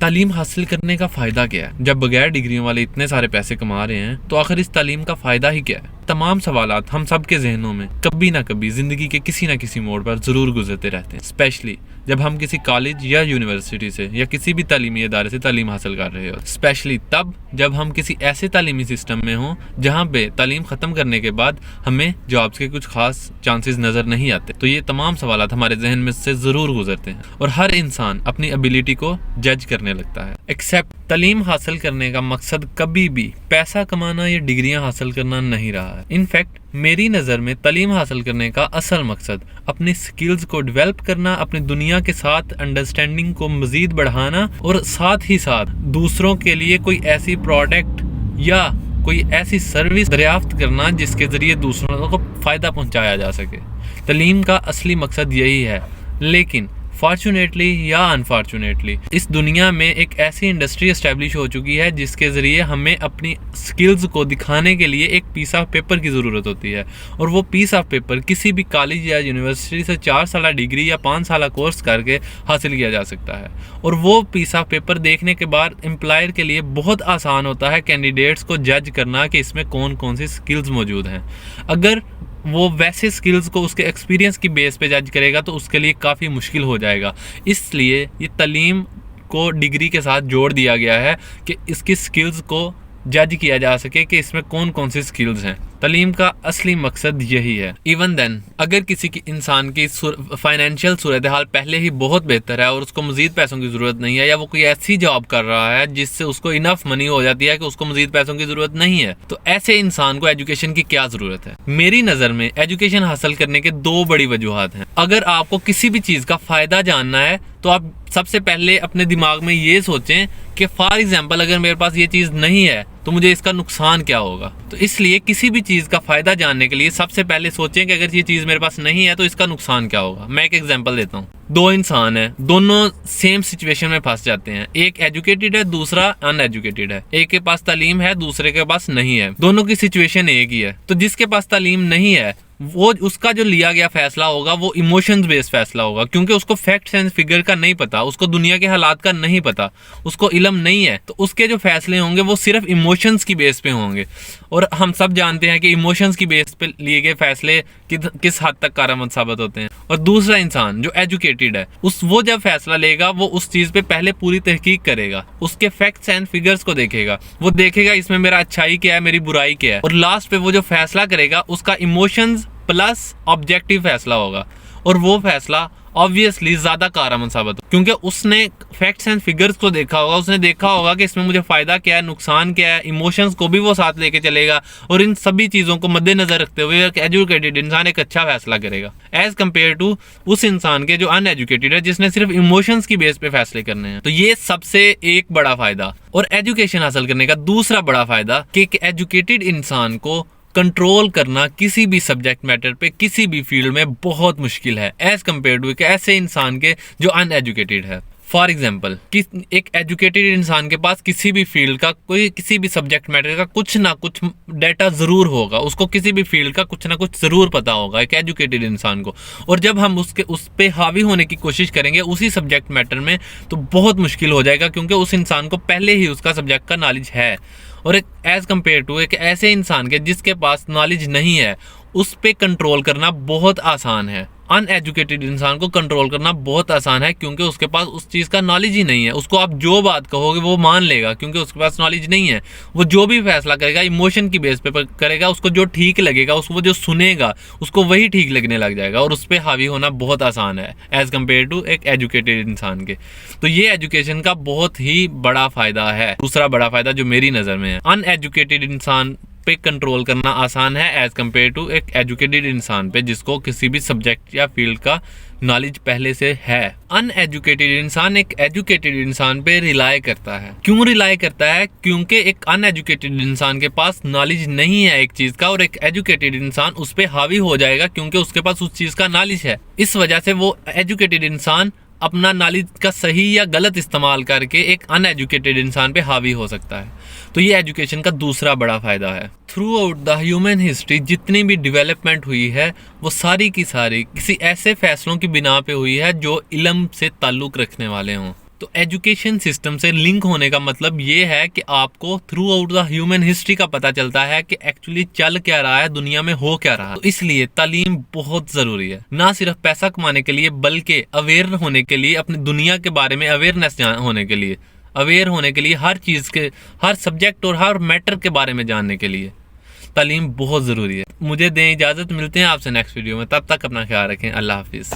तालीम हासिल करने का फ़ायदा क्या है? जब बगैर डिग्रियों वाले इतने सारे पैसे कमा रहे हैं तो आखिर इस तालीम का फ़ायदा ही क्या है? तमाम सवालात हम सब के जहनों में कभी ना कभी ज़िंदगी के किसी ना किसी मोड़ पर ज़रूर गुजरते रहते हैं, स्पेशली जब हम किसी कॉलेज या यूनिवर्सिटी से या किसी भी तालीमी इदारे से तालीम हासिल कर रहे हो, स्पेशली तब जब हम किसी ऐसे तालीमी सिस्टम में हों जहाँ पे तालीम ख़त्म करने के बाद हमें जॉब्स के कुछ खास चांसेस नज़र नहीं आते। तो ये तमाम सवालात हमारे जहन में से ज़रूर गुजरते हैं और हर इंसान अपनी एबिलिटी को जज करने लगता है। एक्सेप्ट तालीम हासिल करने का मकसद कभी भी पैसा कमाना या डिग्रियां हासिल करना नहीं रहा है। इनफैक्ट मेरी नज़र में तालीम हासिल करने का असल मकसद अपनी स्किल्स को डेवलप करना, अपनी दुनिया के साथ अंडरस्टैंडिंग को मज़ीद बढ़ाना और साथ ही साथ दूसरों के लिए कोई ऐसी प्रोडक्ट या कोई ऐसी सर्विस दरियाफ्त करना जिसके ज़रिए दूसरों को फ़ायदा पहुंचाया जा सके। तालीम का असली मकसद यही है, लेकिन फॉर्चुनेटली या अनफॉर्चुनेटली इस दुनिया में एक ऐसी इंडस्ट्री एस्टेब्लिश हो चुकी है जिसके ज़रिए हमें अपनी स्किल्स को दिखाने के लिए एक पीस ऑफ पेपर की ज़रूरत होती है, और वो पीस ऑफ पेपर किसी भी कॉलेज या यूनिवर्सिटी से 4 साल डिग्री या 5 साल कोर्स करके हासिल किया जा सकता है। और वो पीस ऑफ पेपर देखने के बाद एम्प्लॉयर के लिए बहुत आसान होता है कैंडिडेट्स को जज करना कि इसमें कौन कौन सी स्किल्स मौजूद हैं। अगर वो वैसे स्किल्स को उसके एक्सपीरियंस की बेस पे जज करेगा तो उसके लिए काफ़ी मुश्किल हो जाएगा। इसलिए ये तालीम को डिग्री के साथ जोड़ दिया गया है कि इसकी स्किल्स को जज किया जा सके कि इसमें कौन कौन सी स्किल्स हैं। तालीम का असली मकसद यही है। इवन देन अगर किसी की इंसान की फाइनेंशियल सूरत हाल पहले ही बहुत बेहतर है और उसको मज़ीद पैसों की ज़रूरत नहीं है, या वो कोई ऐसी जॉब कर रहा है जिससे उसको इनफ मनी हो जाती है कि उसको मज़ीद पैसों की ज़रूरत नहीं है, तो ऐसे इंसान को एजुकेशन की क्या ज़रूरत है? मेरी नज़र में एजुकेशन हासिल करने के 2 बड़ी वजूहात हैं। अगर आपको किसी भी चीज़ का फ़ायदा जानना है तो आप सबसे पहले अपने दिमाग में ये सोचें कि फॉर एग्जाम्पल अगर मेरे पास ये चीज़ नहीं है तो मुझे इसका नुकसान क्या होगा। तो इसलिए किसी भी चीज़ का फ़ायदा जानने के लिए सबसे पहले सोचें कि अगर ये चीज़ मेरे पास नहीं है तो इसका नुकसान क्या होगा। मैं एक एग्जांपल देता हूँ। 2 इंसान हैं, दोनों सेम सिचुएशन में फंस जाते हैं। एक एजुकेटेड है, दूसरा अनएजुकेटेड है। एक के पास तालीम है, दूसरे के पास नहीं है। दोनों की सिचुएशन एक ही है। तो जिसके पास तालीम नहीं है वो उसका जो लिया गया फैसला होगा वो इमोशंस बेस्ड फैसला होगा, क्योंकि उसको फैक्ट्स एंड फिगर का नहीं पता, उसको दुनिया के हालात का नहीं पता, उसको इल्म नहीं है। तो उसके जो फैसले होंगे वो सिर्फ इमोशंस की बेस पे होंगे, और हम सब जानते हैं कि इमोशंस की बेस पे लिए गए फैसले किस हद तक कारगर साबित होते हैं। और दूसरा इंसान जो एजुकेटेड है वो जब फैसला लेगा वो उस चीज़ पे पहले पूरी तहकीक करेगा, उसके फैक्ट्स एंड फिगर्स को देखेगा, वो देखेगा इसमें मेरा अच्छाई क्या है, मेरी बुराई क्या है, और लास्ट पे वो जो फैसला करेगा उसका इमोशंस प्लस ऑब्जेक्टिव फैसला होगा, और वो फैसला ऑब्वियसली ज़्यादा कारगर साबित हो, क्योंकि उसने फैक्ट्स एंड फिगर्स को देखा होगा, उसने देखा होगा कि इसमें मुझे फ़ायदा क्या है, नुकसान क्या है, इमोशंस को भी वो साथ लेके चलेगा, और इन सभी चीज़ों को मद्देनज़र रखते हुए एक एजुकेटेड इंसान एक अच्छा फैसला करेगा एज़ कम्पेयर टू उस इंसान के जो अनएजुकेटेड है जिसने सिर्फ इमोशंस की बेस पे फैसले करने हैं। तो ये सबसे एक बड़ा फ़ायदा। और एजुकेशन हासिल करने का दूसरा बड़ा फ़ायदा कि एक एजुकेटेड इंसान को कंट्रोल करना किसी भी सब्जेक्ट मैटर पे किसी भी फील्ड में बहुत मुश्किल है एज कम्पेयर टू एक ऐसे इंसान के जो अनएजुकेटेड है। फॉर एग्जाम्पल कि एक एजुकेटेड इंसान के पास किसी भी फील्ड का किसी भी सब्जेक्ट मैटर का कुछ ना कुछ डाटा ज़रूर होगा, उसको किसी भी फील्ड का कुछ ना कुछ ज़रूर पता होगा एक एजुकेटेड इंसान को। और जब हम उस पर हावी होने की कोशिश करेंगे उसी सब्जेक्ट मैटर में तो बहुत मुश्किल हो जाएगा, क्योंकि उस इंसान को पहले ही उसका सब्जेक्ट का नॉलेज है। और एक एज़ कम्पेयर टू एक ऐसे इंसान के जिसके पास नॉलेज नहीं है उस पर कंट्रोल करना बहुत आसान है। अनएजुकेटेड इंसान को कंट्रोल करना बहुत आसान है क्योंकि उसके पास उस चीज़ का नॉलेज ही नहीं है। उसको आप जो बात कहोगे वो मान लेगा क्योंकि उसके पास नॉलेज नहीं है। वो जो भी फैसला करेगा इमोशन की बेस पे करेगा, उसको जो ठीक लगेगा उसको जो सुनेगा उसको वही ठीक लगने लग जाएगा, और उस पर हावी होना बहुत आसान है एज़ कम्पेयर टू एक एजुकेटेड इंसान के। तो ये एजुकेशन का बहुत ही बड़ा फ़ायदा है। दूसरा बड़ा फ़ायदा जो मेरी नज़र में है, अनएजुकेटेड इंसान पे कंट्रोल करना आसान है एज़ कम्पेयर टू एक एजुकेटेड इंसान पे जिसको किसी भी सब्जेक्ट या फील्ड का नॉलेज पहले से है। अनएजुकेटेड इंसान एक एजुकेटेड इंसान पे रिलाई करता है। क्यों रिलाई करता है? क्योंकि एक अनएजुकेटेड इंसान के पास नॉलेज नहीं है एक चीज़ का, और एक एजुकेटेड इंसान उस पर हावी हो जाएगा क्योंकि उसके पास उस चीज़ का नॉलेज है। इस वजह से वो एजुकेटेड इंसान अपना नॉलेज का सही या गलत इस्तेमाल करके एक अनएजुकेटेड इंसान पे हावी हो सकता है। तो ये एजुकेशन का दूसरा बड़ा फ़ायदा है। Through out the human history जितनी भी डेवलपमेंट हुई है वो सारी की सारी किसी ऐसे फैसलों की बिना पे हुई है जो इल्म से ताल्लुक़ रखने वाले हों। तो एजुकेशन सिस्टम से लिंक होने का मतलब ये है कि आपको through out the human history का पता चलता है कि एक्चुअली चल क्या रहा है, दुनिया में हो क्या रहा है। तो इसलिए तालीम बहुत ज़रूरी है, ना सिर्फ पैसा कमाने के लिए बल्कि अवेयर होने के लिए, अपनी दुनिया के बारे में अवेयरनेस होने के लिए, अवेयर होने के लिए, हर चीज़ के, हर सब्जेक्ट और हर मैटर के बारे में जानने के लिए तालीम बहुत ज़रूरी है। मुझे दें इजाज़त, मिलते हैं आपसे नेक्स्ट वीडियो में, तब तक अपना ख्याल रखें। अल्लाह हाफिज़।